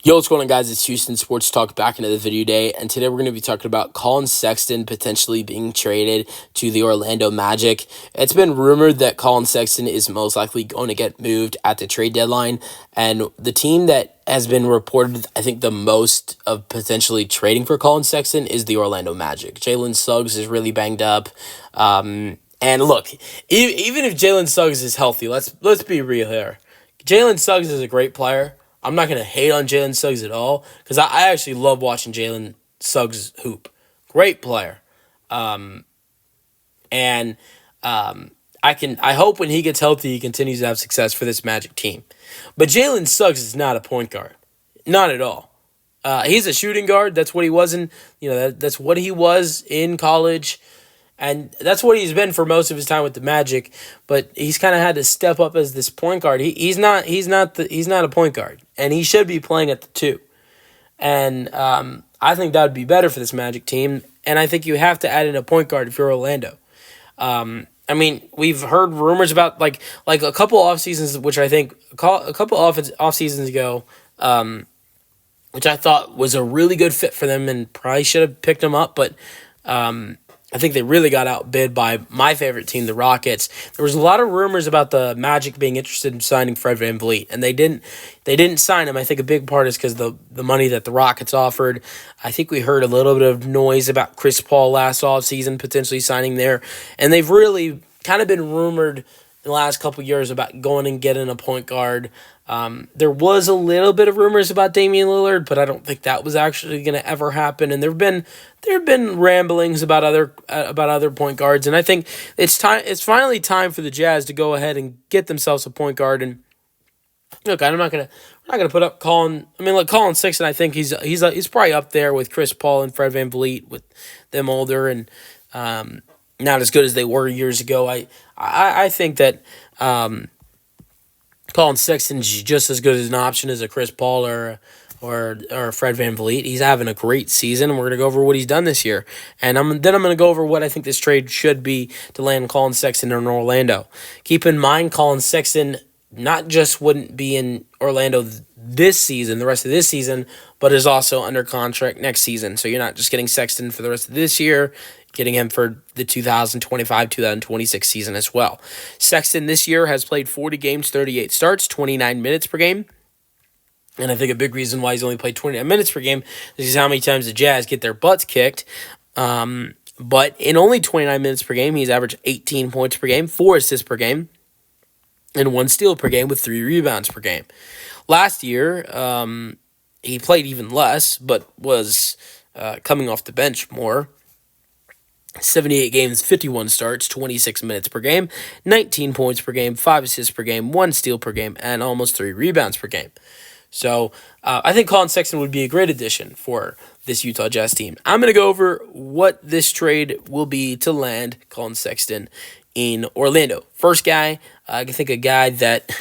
Yo, what's going on, guys? It's Houston Sports Talk back into the video day, and today we're going to be talking about Collin Sexton potentially being traded to the Orlando Magic. It's been rumored that Collin Sexton is most likely going to get moved at the trade deadline, and the team that has been reported, I think, the most of potentially trading for Collin Sexton is the Orlando Magic. Jalen Suggs is really banged up. And look, even if Jalen Suggs is healthy, let's be real here. Jalen Suggs is a great player. I'm not going to hate on Jalen Suggs at all because I actually love watching Jalen Suggs hoop. Great player. And I hope when he gets healthy, he continues to have success for this Magic team. But Jalen Suggs is not a point guard. Not at all. He's a shooting guard. That's what he was in, that's what he was in college. And that's what he's been for most of his time with the Magic, but he's kind of had to step up as this point guard. He's not a point guard, and he should be playing at the two. And I think that would be better for this Magic team. And I think you have to add in a point guard if you're Orlando. I mean, we've heard rumors about like a couple off seasons, which I think a couple off seasons ago, which I thought was a really good fit for them, and probably should have picked them up, but. I think they really got outbid by my favorite team, the Rockets. There was a lot of rumors about the Magic being interested in signing Fred VanVleet, and they didn't sign him. I think a big part is because the money that the Rockets offered. I think we heard a little bit of noise about Chris Paul last offseason potentially signing there, and they've really kind of been rumored in the last couple of years about going and getting a point guard. There was a little bit of rumors about Damian Lillard, but I don't think that was actually going to ever happen. And there have been ramblings about other point guards, and I think it's time. It's finally time for the Jazz to go ahead and get themselves a point guard. And look, we're not gonna put up Collin. I mean, like Collin Sexton, I think he's probably up there with Chris Paul and Fred VanVleet, with them older and not as good as they were years ago. I think that. Collin Sexton's just as good as an option as a Chris Paul or Fred VanVleet. He's having a great season, and we're gonna go over what he's done this year. And I'm gonna go over what I think this trade should be to land Collin Sexton in Orlando. Keep in mind, Collin Sexton not just wouldn't be in Orlando this season, the rest of this season, but is also under contract next season. So you're not just getting Sexton for the rest of this year, getting him for the 2025-2026 season as well. Sexton this year has played 40 games, 38 starts, 29 minutes per game. And I think a big reason why he's only played 29 minutes per game is how many times the Jazz get their butts kicked. But in only 29 minutes per game, he's averaged 18 points per game, 4 assists per game, and 1 steal per game with 3 rebounds per game. Last year, he played even less, but was coming off the bench more. 78 games, 51 starts, 26 minutes per game, 19 points per game, 5 assists per game, 1 steal per game, and almost 3 rebounds per game. So I think Collin Sexton would be a great addition for this Utah Jazz team. I'm going to go over what this trade will be to land Collin Sexton in Orlando. First guy, I can think a guy that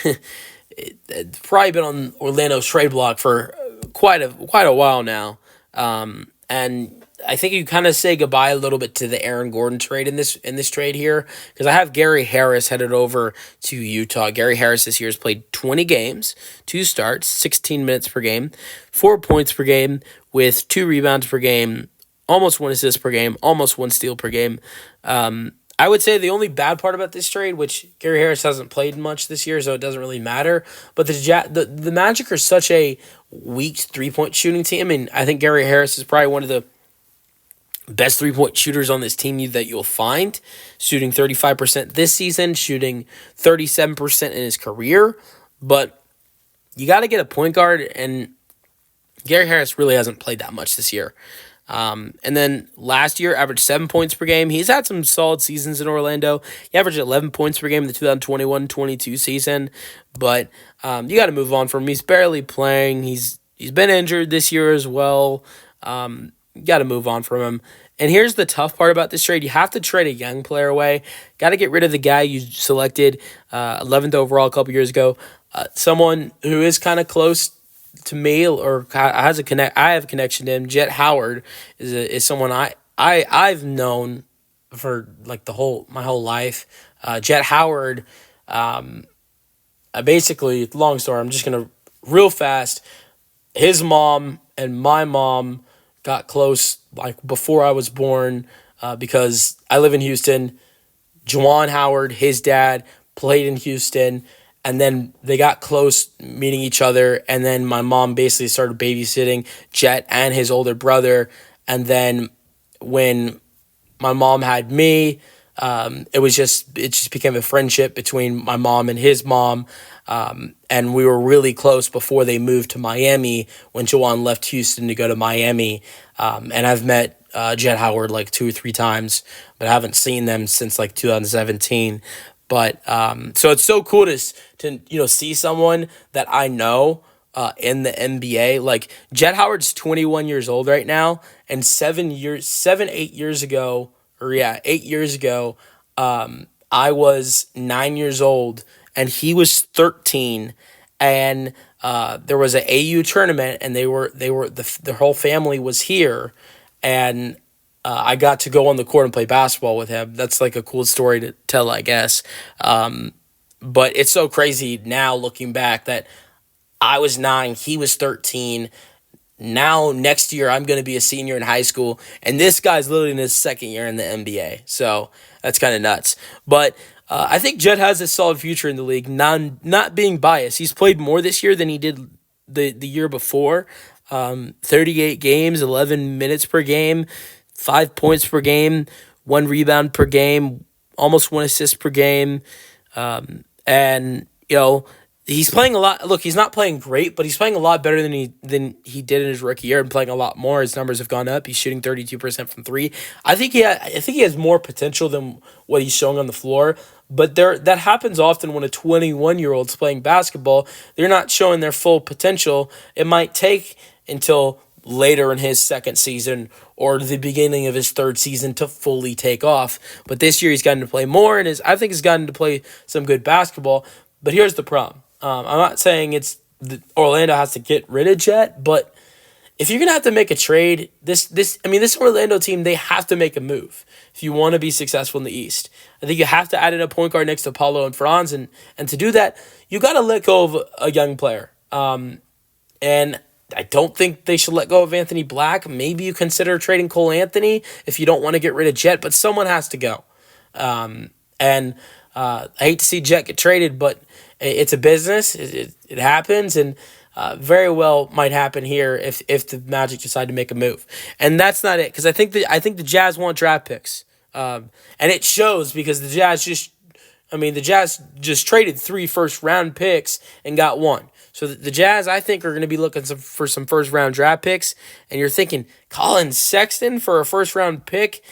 probably been on Orlando's trade block for quite a while now, and I think you kind of say goodbye a little bit to the Aaron Gordon trade in this trade here, because I have Gary Harris headed over to Utah. Gary Harris this year has played 20 games, 2 starts, 16 minutes per game, 4 points per game with 2 rebounds per game, almost 1 assist per game, almost 1 steal per game. I would say the only bad part about this trade, which Gary Harris hasn't played much this year, so it doesn't really matter, but the Magic are such a weak 3-point shooting team, and I think Gary Harris is probably one of the best 3-point shooters on this team that you'll find, shooting 35% this season, shooting 37% in his career. But you got to get a point guard, and Gary Harris really hasn't played that much this year. And then last year, averaged 7 points per game. He's had some solid seasons in Orlando. He averaged 11 points per game in the 2021-22 season, but you got to move on from him. He's barely playing. He's been injured this year as well. You got to move on from him. And here's the tough part about this trade. You have to trade a young player away. Got to get rid of the guy you selected 11th overall a couple years ago. Someone who is kind of close to me or has I have a connection to him. Jet Howard is someone I've known for like my whole life. Jet Howard, basically, long story. I'm just gonna real fast. his mom and my mom got close like before I was born because I live in Houston. Juwan Howard, his dad, played in Houston, and then they got close meeting each other, and then my mom basically started babysitting Jet and his older brother, and then when my mom had me, it just became a friendship between my mom and his mom, and we were really close before they moved to Miami when Juwan left Houston to go to Miami, and I've met Jet Howard like 2 or 3 times, but I haven't seen them since like 2017. But so it's so cool to see someone that I know in the NBA. Like Jet Howard's 21 years old right now, and 8 years ago, or yeah, 8 years ago, I was 9 years old, and he was 13, and there was an AU tournament, and the whole family was here, and I got to go on the court and play basketball with him. That's like a cool story to tell, I guess. But it's so crazy now looking back that I was 9, he was 13. Now, next year, I'm going to be a senior in high school, and this guy's literally in his second year in the NBA. So that's kind of nuts. But I think Jet has a solid future in the league, not being biased. He's played more this year than he did the year before. 38 games, 11 minutes per game, 5 points per game, 1 rebound per game, almost 1 assist per game. And, he's playing a lot. Look, he's not playing great, but he's playing a lot better than he did in his rookie year, and playing a lot more. His numbers have gone up. He's shooting 32% from three. I think he has more potential than what he's showing on the floor. But that happens often when a 21-year-old's playing basketball. They're not showing their full potential. It might take until later in his second season or the beginning of his third season to fully take off. But this year he's gotten to play more, and I think he's gotten to play some good basketball. But here's the problem. I'm not saying Orlando has to get rid of Jet, but if you're gonna have to make a trade, this Orlando team, they have to make a move if you want to be successful in the East. I think you have to add in a point guard next to Paulo and Franz, and to do that, you got to let go of a young player. And I don't think they should let go of Anthony Black. Maybe you consider trading Cole Anthony if you don't want to get rid of Jet, but someone has to go. I hate to see Jet get traded, but it's a business. It happens, and very well might happen here if the Magic decide to make a move. And that's not it, because I think the Jazz want draft picks, and it shows because the Jazz just traded 3 first-round picks and got 1. So the Jazz, I think, are going to be looking for some first-round draft picks, and you're thinking, Collin Sexton for a first-round pick?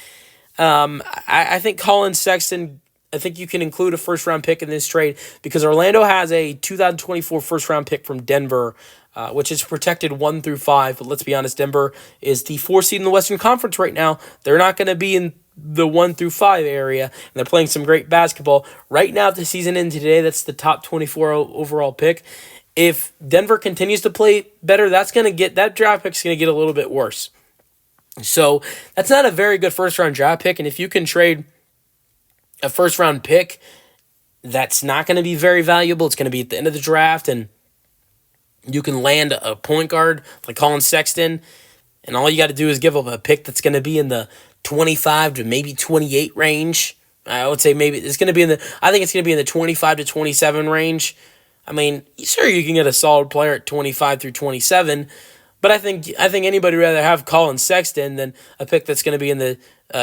I think Collin Sexton, I think you can include a first-round pick in this trade because Orlando has a 2024 first-round pick from Denver, which is protected 1 through 5. But let's be honest, Denver is the 4th seed in the Western Conference right now. They're not going to be in the 1 through 5 area, and they're playing some great basketball. Right now, if the season ends today, that's the top 24 overall pick. If Denver continues to play better, that draft pick's going to get a little bit worse. So that's not a very good first-round draft pick, and if you can trade a first-round pick that's not going to be very valuable, it's going to be at the end of the draft, and you can land a point guard like Collin Sexton, and all you got to do is give up a pick that's going to be in the 25 to maybe 28 range. I would say maybe it's going to be I think it's going to be in the 25 to 27 range. I mean, sure, you can get a solid player at 25 through 27, but I think anybody would rather have Collin Sexton than a pick that's going to be in the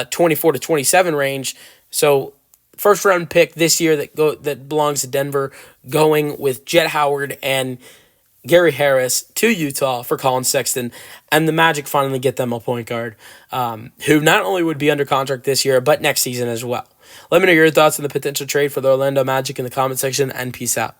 24 to 27 range. So first round pick this year that belongs to Denver, going with Jet Howard and Gary Harris to Utah for Collin Sexton, and the Magic finally get them a point guard who not only would be under contract this year, but next season as well. Let me know your thoughts on the potential trade for the Orlando Magic in the comment section, and peace out.